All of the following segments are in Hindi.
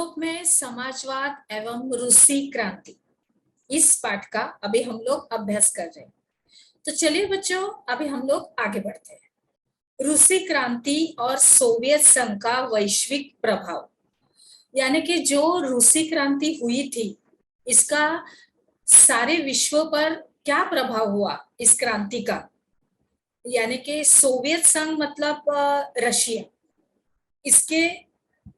यूरोप में समाजवाद एवं रूसी क्रांति, इस पाठ का अभी हम लोग अभ्यास कर रहे हैं। तो चलिए बच्चों, अभी हम लोग आगे बढ़ते हैं। रूसी क्रांति और सोवियत संघ का वैश्विक प्रभाव, यानी कि जो रूसी क्रांति हुई थी, इसका सारे विश्व पर क्या प्रभाव हुआ इस क्रांति का। यानी कि सोवियत संघ मतलब रशिया, इसके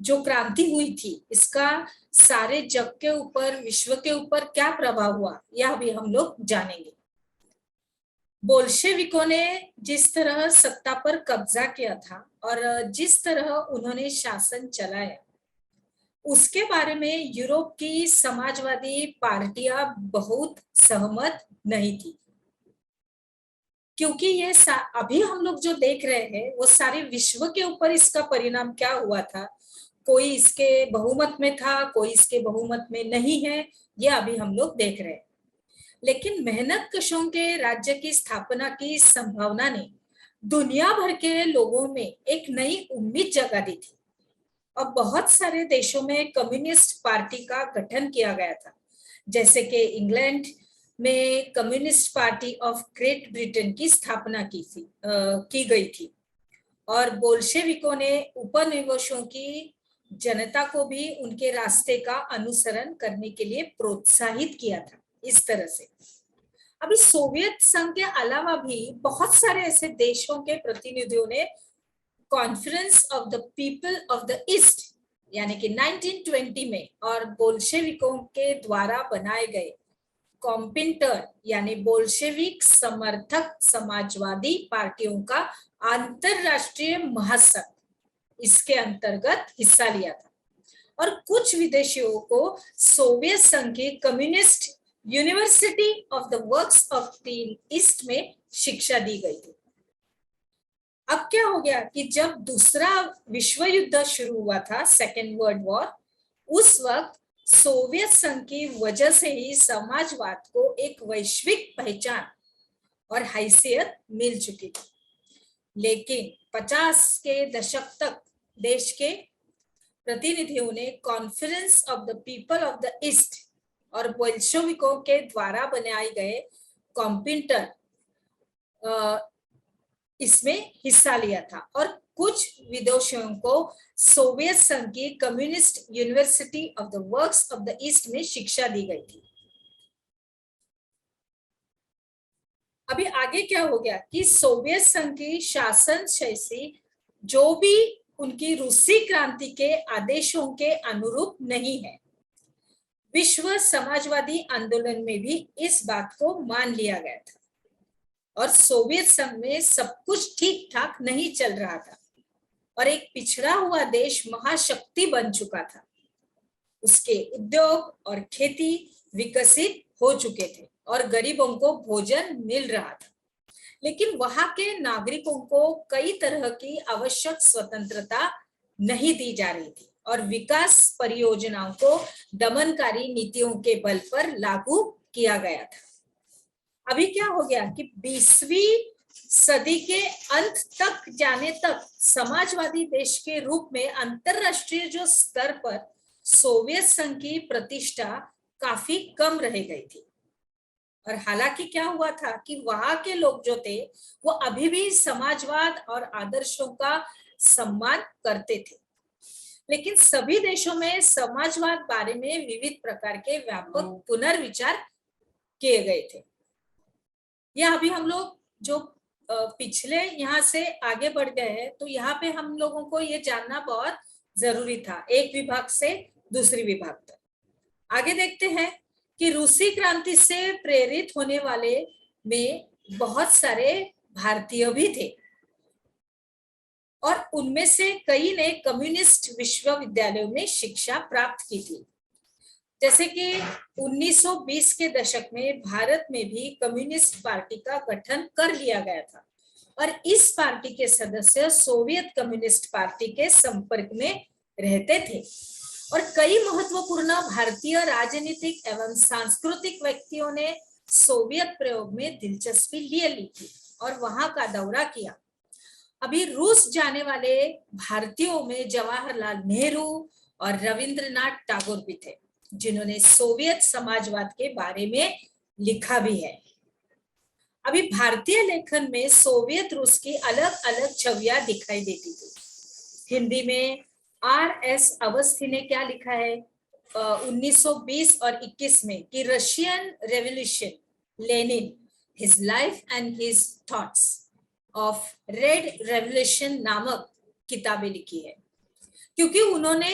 जो क्रांति हुई थी, इसका सारे जग के ऊपर, विश्व के ऊपर क्या प्रभाव हुआ, यह भी हम लोग जानेंगे। बोल्शेविकों ने जिस तरह सत्ता पर कब्जा किया था और जिस तरह उन्होंने शासन चलाया, उसके बारे में यूरोप की समाजवादी पार्टियां बहुत सहमत नहीं थी, क्योंकि ये अभी हम लोग जो देख रहे हैं वो सारे विश्व के ऊपर इसका परिणाम क्या हुआ था। कोई इसके बहुमत में था, कोई इसके बहुमत में नहीं है, ये अभी हम लोग देख रहे हैं। लेकिन मेहनत कशों के राज्य की स्थापना की संभावना ने दुनिया भर के लोगों में एक नई उम्मीद जगा दी थी और बहुत सारे देशों में कम्युनिस्ट पार्टी का गठन किया गया था। जैसे कि इंग्लैंड में communist party of great Britain की स्थापना की गई थी और बोल्शेविकों ने उपनिवेशों की जनता को भी उनके रास्ते का अनुसरण करने के लिए प्रोत्साहित किया था। इस तरह से अभी सोवियत संघ के अलावा भी बहुत सारे ऐसे देशों के प्रतिनिधियों ने conference of the people of the east यानी कि 1920 में और बोल्शेविकों के द्वारा बनाए गए कॉम्पिंटर यानी बोल्शेविक समर्थक समाजवादी पार्टियों का अंतरराष्ट्रीय महासंघ, इसके अंतर्गत हिस्सा लिया था और कुछ विदेशियों को सोवियत संघ की communist university of the works of the east में शिक्षा दी गई थी। अब क्या हो गया कि जब दूसरा विश्व युद्ध शुरू हुआ था, सेकेंड वर्ल्ड वॉर, उस वक्त सोवियत संघ की वजह से ही समाजवाद को एक वैश्विक पहचान और हैसियत मिल चुकी थी। लेकिन 50 के दशक तक देश के प्रतिनिधियों ने conference of the people of the east और बोल्शेविकों के द्वारा बनाए गए कॉम्पिंटर इसमें हिस्सा लिया था और कुछ विदेशियों को सोवियत संघ की communist university of the works of the east में शिक्षा दी गई थी। अभी आगे क्या हो गया कि सोवियत संघ की शासन शैली जो भी उनकी रूसी क्रांति के आदेशों के अनुरूप नहीं है। विश्व समाजवादी आंदोलन में भी इस बात को मान लिया गया था और सोवियत संघ में सब कुछ ठीक ठाक नहीं चल रहा था और एक पिछड़ा हुआ देश महाशक्ति बन चुका था। उसके उद्योग और खेती विकसित हो चुके थे और गरीबों को भोजन मिल रहा था, लेकिन वहां के नागरिकों को कई तरह की आवश्यक स्वतंत्रता नहीं दी जा रही थी और विकास परियोजनाओं को दमनकारी नीतियों के बल पर लागू किया गया था। अभी क्या हो गया कि 20वीं सदी के अंत तक जाने तक समाजवादी देश के रूप में अंतरराष्ट्रीय जो स्तर पर सोवियत संघ की प्रतिष्ठा काफी कम रह गई थी और हालांकि क्या हुआ था कि वहां के लोग जो थे वो अभी भी समाजवाद और आदर्शों का सम्मान करते थे, लेकिन सभी देशों में समाजवाद बारे में विविध प्रकार के व्यापक पुनर्विचार किए गए थे। यह अभी हम लोग जो पिछले यहाँ से आगे बढ़ गए हैं, तो यहाँ पे हम लोगों को ये जानना बहुत जरूरी था, एक विभाग से दूसरी विभाग तक। आगे देखते हैं कि रूसी क्रांति से प्रेरित होने वाले में बहुत सारे भारतीय भी थे और उनमें से कई ने कम्युनिस्ट विश्वविद्यालयों में शिक्षा प्राप्त की थी। जैसे कि 1920 के दशक में भारत में भी कम्युनिस्ट पार्टी का गठन कर लिया गया था और इस पार्टी के सदस्य सोवियत कम्युनिस्ट पार्टी के संपर्क में रहते थे और कई महत्वपूर्ण भारतीय राजनीतिक एवं सांस्कृतिक व्यक्तियों ने सोवियत प्रयोग में दिलचस्पी ले ली थी और वहां का दौरा किया। अभी रूस जाने वाले भारतीयों में जवाहरलाल नेहरू और रविंद्रनाथ टैगोर भी थे, जिन्होंने सोवियत समाजवाद के बारे में लिखा भी है। अभी भारतीय लेखन में सोवियत रूस की अलग अलग छवियां दिखाई देती थी। हिंदी में R.S. अवस्थी ने क्या लिखा है 1920 और 21 में कि Russian revolution, Lenin, his life and his thoughts of red revolution नामक किताबें लिखी है, क्योंकि उन्होंने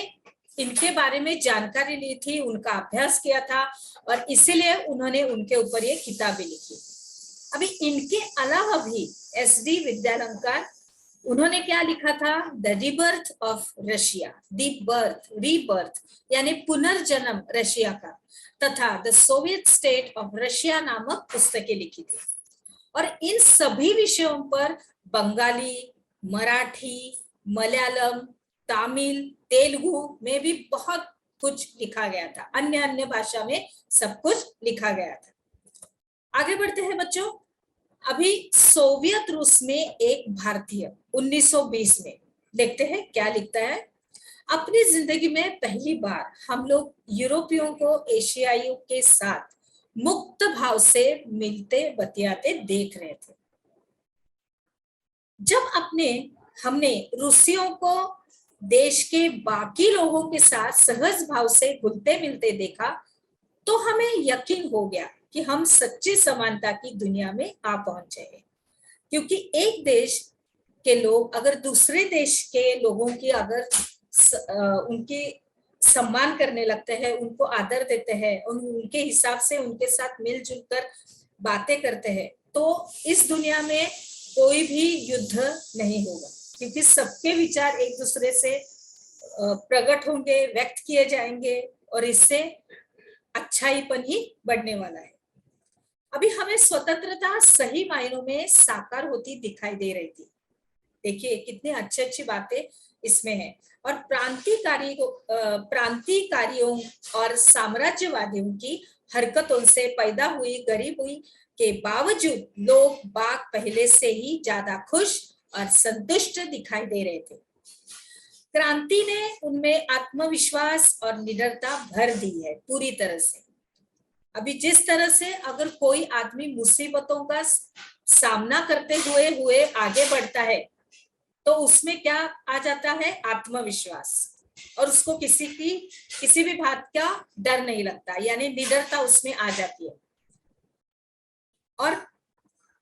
इनके बारे में जानकारी ली थी, उनका अभ्यास किया था और इसीलिए उन्होंने उनके ऊपर ये किताबें लिखी। अभी इनके अलावा भी SD विद्यालंकार, उन्होंने क्या लिखा था, the rebirth of Russia, rebirth यानी पुनर्जन्म रशिया का, तथा the Soviet state of Russia नामक पुस्तकें लिखी थी। और इन सभी विषयों पर बंगाली, मराठी, मलयालम, तमिल, तेलुगु में भी बहुत कुछ लिखा गया था, अन्य अन्य भाषा में सब कुछ लिखा गया था। आगे बढ़ते हैं बच्चों। अभी सोवियत रूस में एक भारतीय 1920 में, देखते हैं क्या लिखता है। अपनी जिंदगी में पहली बार हम लोग यूरोपियों को एशियाइयों के साथ मुक्त भाव से मिलते बतियाते देख रहे थे। जब हमने रूसियों को देश के बाकी लोगों के साथ सहज भाव से घुलते मिलते देखा, तो हमें यकीन हो गया कि हम सच्ची समानता की दुनिया में आ पहुंचे हैं। क्योंकि एक देश के लोग अगर दूसरे देश के लोगों की अगर उनकी सम्मान करने लगते हैं, उनको आदर देते हैं, उनके हिसाब से उनके साथ मिलजुल कर बातें करते हैं, तो इस दुनिया में कोई भी युद्ध नहीं होगा, क्योंकि सबके विचार एक दूसरे से प्रकट होंगे, व्यक्त किए जाएंगे और इससे अच्छाईपन ही बढ़ने वाला है। अभी हमें स्वतंत्रता सही मायनों में साकार होती दिखाई दे रही थी। देखिए कितनी अच्छी अच्छी बातें इसमें है। और प्रांतिकारियों और साम्राज्यवादियों की हरकतों से पैदा हुई गरीबी के बावजूद लोग बाग पहले से ही ज्यादा खुश और संतुष्ट दिखाई दे रहे थे। क्रांति ने उनमें आत्मविश्वास और निडरता भर दी है पूरी तरह से। अभी जिस तरह से अगर कोई आदमी मुसीबतों का सामना करते हुए आगे बढ़ता है, तो उसमें क्या आ जाता है, आत्मविश्वास, और उसको किसी भी बात का डर नहीं लगता, यानी निडरता उसमें आ जाती है। और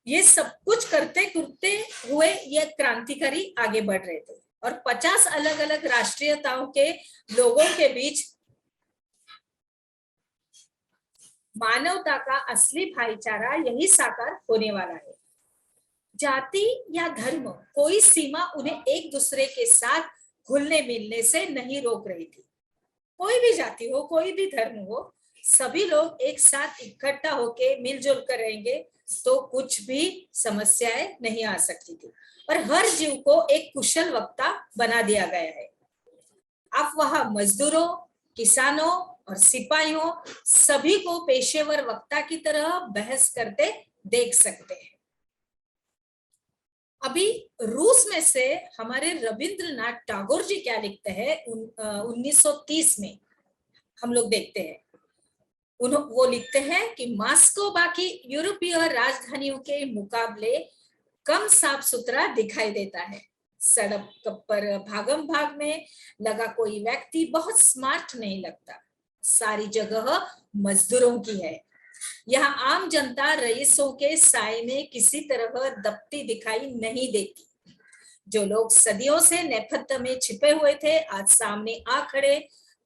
ये सब कुछ करते हुए ये क्रांतिकारी आगे बढ़ रहे थे और 50 अलग अलग राष्ट्रीयताओं के लोगों के बीच मानवता का असली भाईचारा यही साकार होने वाला है। जाति या धर्म कोई सीमा उन्हें एक दूसरे के साथ घुलने मिलने से नहीं रोक रही थी। कोई भी जाति हो, कोई भी धर्म हो, सभी लोग एक साथ इकट्ठा होके मिलजुल कर रहेंगे तो कुछ भी समस्याएं नहीं आ सकती थी। और हर जीव को एक कुशल वक्ता बना दिया गया है। आप वहां मजदूरों, किसानों और सिपाहियों सभी को पेशेवर वक्ता की तरह बहस करते देख सकते हैं। अभी रूस में से हमारे रविंद्रनाथ टैगोर जी क्या लिखते हैं 1930 में, हम लोग देखते हैं। वो लिखते हैं कि मॉस्को बाकी यूरोपीय राजधानियों के मुकाबले कम साफ सुथरा दिखाई देता है। सड़क पर भागम भाग में लगा कोई व्यक्ति बहुत स्मार्ट नहीं लगता। सारी जगह मजदूरों की है। यहाँ आम जनता रईसों के साए में किसी तरह दबती दिखाई नहीं देती। जो लोग सदियों से नेपथ्य में छिपे हुए थे आज सामने आ खड़े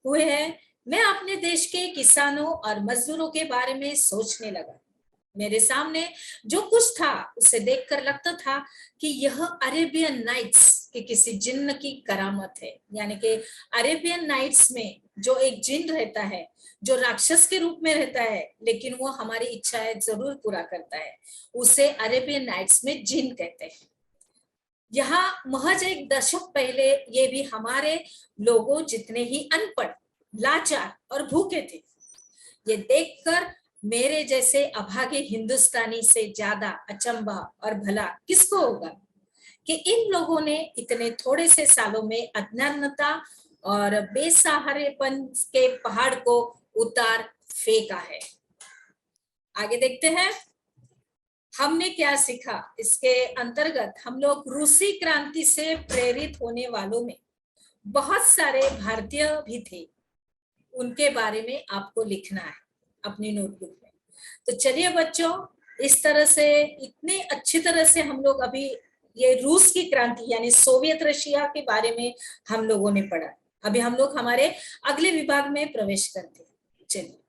हुए हैं। मैं अपने देश के किसानों और मजदूरों के बारे में सोचने लगा। मेरे सामने जो कुछ था उसे देखकर लगता था कि यह अरेबियन नाइट्स के किसी जिन्न की करामत है। यानी कि अरेबियन नाइट्स में जो एक जिन्न रहता है, जो राक्षस के रूप में रहता है, लेकिन वो हमारी इच्छाएं जरूर पूरा करता है, उसे अरेबियन नाइट्स में जिन्न कहते हैं। यहाँ महज एक दशक पहले ये भी हमारे लोगों जितने ही अनपढ़, लाचार और भूखे थे। ये देखकर मेरे जैसे अभागे हिंदुस्तानी से ज्यादा अचंभा और भला किसको होगा कि इन लोगों ने इतने थोड़े से सालों में अज्ञानता और बेसहारेपन के पहाड़ को उतार फेंका है। आगे देखते हैं हमने क्या सीखा। इसके अंतर्गत हम लोग रूसी क्रांति से प्रेरित होने वालों में बहुत सारे भारतीय भी थे, उनके बारे में आपको लिखना है अपनी नोटबुक में। तो चलिए बच्चों, इस तरह से इतने अच्छी तरह से हम लोग अभी ये रूस की क्रांति यानी सोवियत रशिया के बारे में हम लोगों ने पढ़ा। अभी हम लोग हमारे अगले विभाग में प्रवेश करते हैं। चलिए।